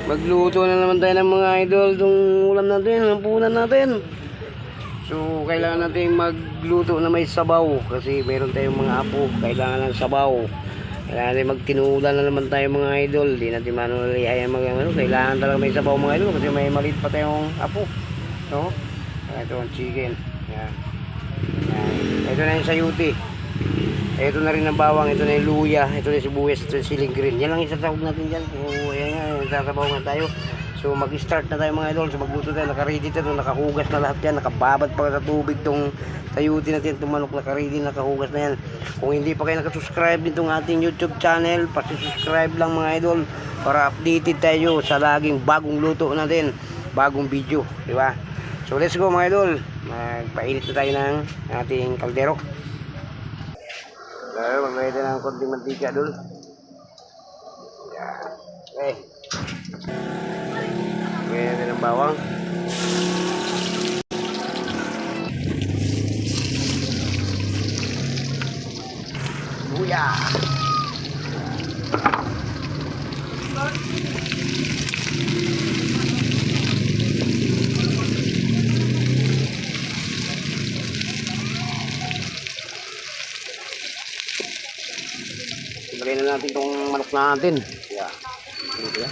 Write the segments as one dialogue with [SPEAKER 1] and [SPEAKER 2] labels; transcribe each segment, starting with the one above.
[SPEAKER 1] Magluto na naman tayo ng mga idol itong ulam natin, ang punan natin. So kailangan natin magluto na may sabaw kasi meron tayong mga apo, kailangan ng sabaw. Kailangan natin magtinulan na naman tayo mga idol. Di natin manulalihay ang kailangan talaga may sabaw mga idol kasi may maliit pa tayong apo. No? Ito ang chicken. Yan. Yan. Ito na yung sayuti. Ito na rin ang bawang, ito na yung luya, ito na yung sibuyas, ito yung siling green. Yan lang isasawag natin dyan. So, ayan nga, sasabaw nga tayo. So, mag-start na tayo mga idol. So, magluto tayo. Naka-ready tayo. Nakahugas na lahat yan. Nakababad pa sa tubig tong sayuti natin. Itong manok, naka-ready, nakahugas na yan. Kung hindi pa kayo nakasubscribe nitong ating YouTube channel, pati-subscribe lang mga idol para updated tayo sa laging bagong luto natin. Bagong video. Diba? So, let's go mga idol. Magpainit na tayo ng ating kaldero. Tayo, maglagay tayo ng konting mantika dul. Yan. Okay. Maglagay natin ng bawang. Luya. Ilagay na natin itong manok natin. Yeah. Dito yan.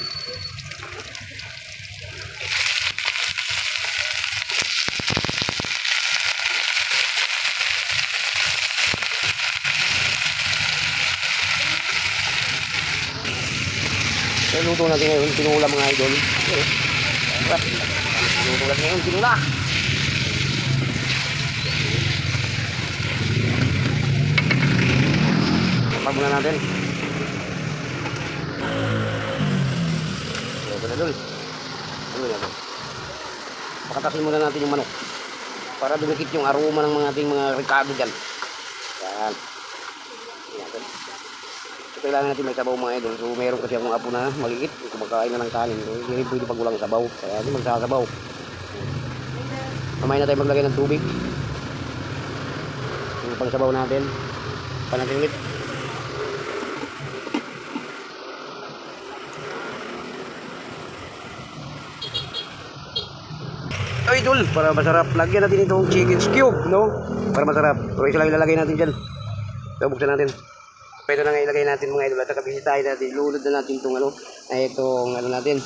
[SPEAKER 1] So, luto natin ngayon. Tinula mga idol. Luto natin ngayon. Tinula. Kapag muna natin. Ito na dul. Ano natin? Pakatasin muna natin yung manok para dumikit yung aroma ng mga ating mga ricado dyan. Yan. Yan. So, kailangan natin may sabaw mga idol. So meron kasi akong apo na maliit. Kumakain na ng kanin. So hindi rin pwede pag walang sabaw. Kaya hindi magsasabaw. Mamaya na tayo maglagay ng tubig. Yung pang sabaw natin. Panatin ulit. Idol, para masarap. Lagyan natin itong chicken cube, no? Para masarap. So isa lang ilalagay natin dyan. So buksan natin. Pwede na nga ilagay natin mga idol. At nakabisitahin natin. Lulod na natin itong ano. Ay itong ano natin.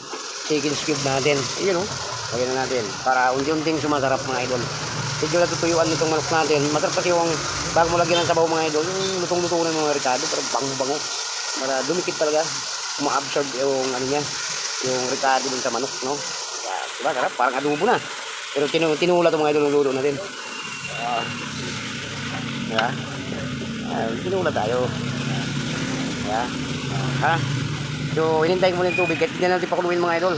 [SPEAKER 1] Chicken cube natin. Ayan o. Lagyan na natin. Para unti-unting sumasarap mga idol. Medyo natutuyuan nitong manok natin. Masarap kasi yung bago mo lagyan ng sabaw mga idol. Yung lutong-lutong na yung mga ricado. Pero bango-bango. Para dumikit talaga. Ma-absorb yung ano niya. Yung ricado dun sa manok, no? Diba sarap? Parang adobo na. Pero tinula itong mga idol ng luto natin. Diba? Tinula tayo. Diba? Ha? So, inintay ko muna yung tubig. Kahit hindi natin pakuluin mga idol.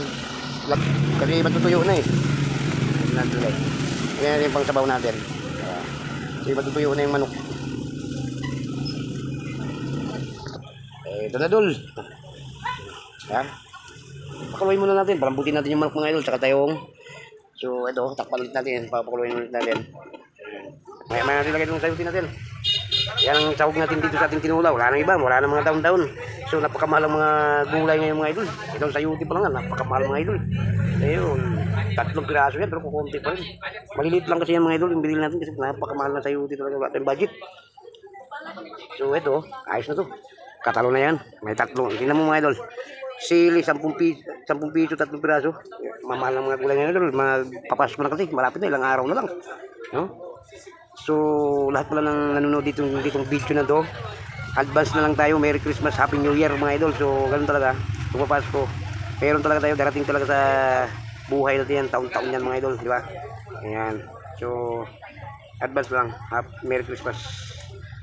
[SPEAKER 1] Kasi matutuyo na eh. Hindi natin ulit. Hindi natin yung pang sabaw natin. Kasi matutuyo na yung manok. Ito na dul. Diba? Pakuluin muna natin. Palambutin natin yung manok mga idol. Tsaka tayong so ito, takpan ulit natin. Papakuluin ulit natin. Maya natin lagay itong sayuti natin. Yan ang sahog natin dito sa ating tinula. Wala nang iba, wala nang mga taon-taon. So napakamahal ang mga gulay ngayon mga idol. Itong sayuti pa lang nga, napakamahal mga idol. Ayun, 3 piraso yan pero kukunti pa rin. Maliliit lang kasi yan mga idol. Yung bilhin natin kasi napakamahal na sayuti talaga. Wala tayong budget. So ito, ayos na to. Katalo na yan. May 3. Tingnan mo mga idol. Sili, 10 piso, 3 piraso. Mamahal ng mga gulay ngayon. Magpapasok na kasi. Malapit na, ilang araw na lang. No? So, lahat pala ng nanonood ditong video na to. Advance na lang tayo. Merry Christmas, Happy New Year mga idol. So, ganun talaga. Pagpapas ko. Meron talaga tayo. Darating talaga sa buhay natin yan. Taon-taon yan mga idol. Di ba? Ayan. So, advance lang. Merry Christmas,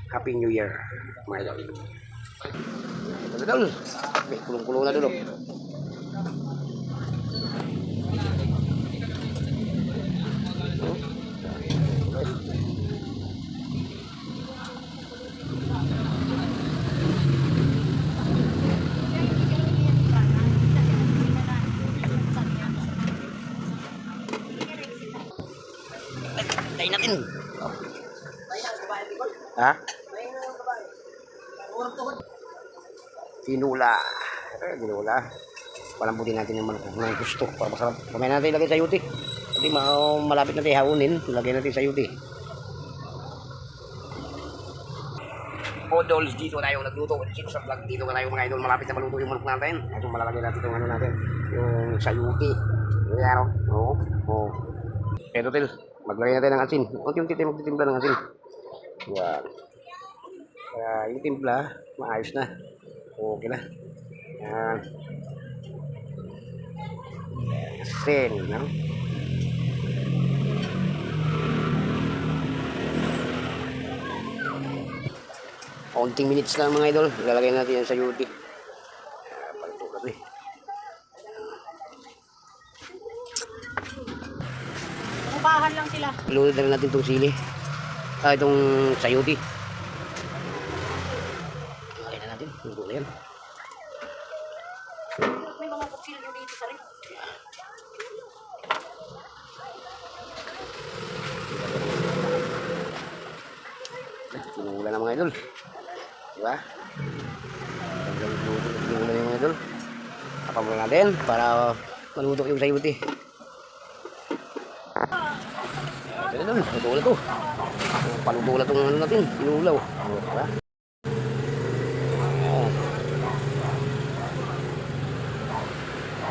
[SPEAKER 1] Happy New Year mga idol. Ito dul. Kulong-kulong na dulu. Tayo natin. Ha? Tinula. Tinula. palambutin natin yung manok ng gusto para masarap. Kamaya natin ilagay sa yuti. Kasi malapit natin haunin, ilagay natin sa yuti. Odols, dito tayo nagluto. Chips at vlog, dito tayo mga idol. Malapit na maluto yung manok natin. At malalagay natin yung ano natin, yung sayuti. Yan o. Oo. Pero til, maglagay natin ng asin. Unti-unti tayo magtitimpla ng asin. Yan. Kaya yung timpla, maayos na. Okay na. Yan. Asin, no? Konting minutes lang mga idol, ilalagay natin yan sa yuti. Palito ka rin.
[SPEAKER 2] Upahan lang sila.
[SPEAKER 1] Ilunod na rin natin itong sili. Itong sayuti. Ilagay na natin, luto na yan.
[SPEAKER 2] May mga kutsilyo dito sa rin.
[SPEAKER 1] Sinula na mga idol. Diba? Sinula na yung mga idol. Kapag mula natin para maluto yung sayuti. Ito na idol, luto na ito. Paluto na itong ano natin, sinulaw. Diba?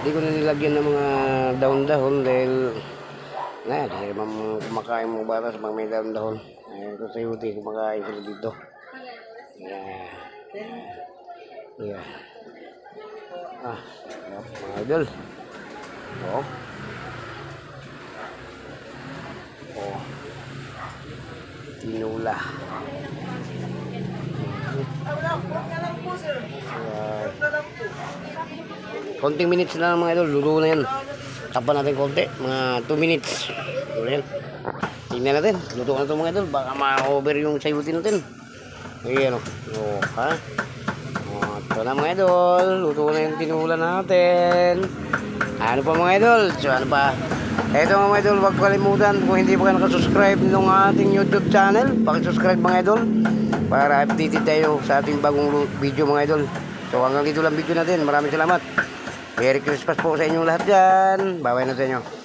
[SPEAKER 1] Hindi ko na nilagyan ng mga dahon-dahon dahil dahil kumakain mo bata sa mga may dahon-dahon. Ito sa yuti, kumakain sila dito. Yeah. Mga idol. Tinula. Konting minutes na lang mga idol, luto na yan. Tapan natin konti, mga 2 minutes. Luto na yan. Tingnan natin, luto na ito mga idol. Baka ma-over yung sayuti natin. Ayan o. Ha? Ito na mga idol, luto na yung tinula natin. Ano pa mga idol? So ano pa? Ito mga idol, huwag kalimutan kung hindi pa ka nakasubscribe ng ating YouTube channel, pakisubscribe mga idol para updated tayo sa ating bagong video mga idol. So hanggang dito lang video natin. Maraming salamat. Merry Christmas po sa inyong lahat dyan. Bye-bye na sa inyo.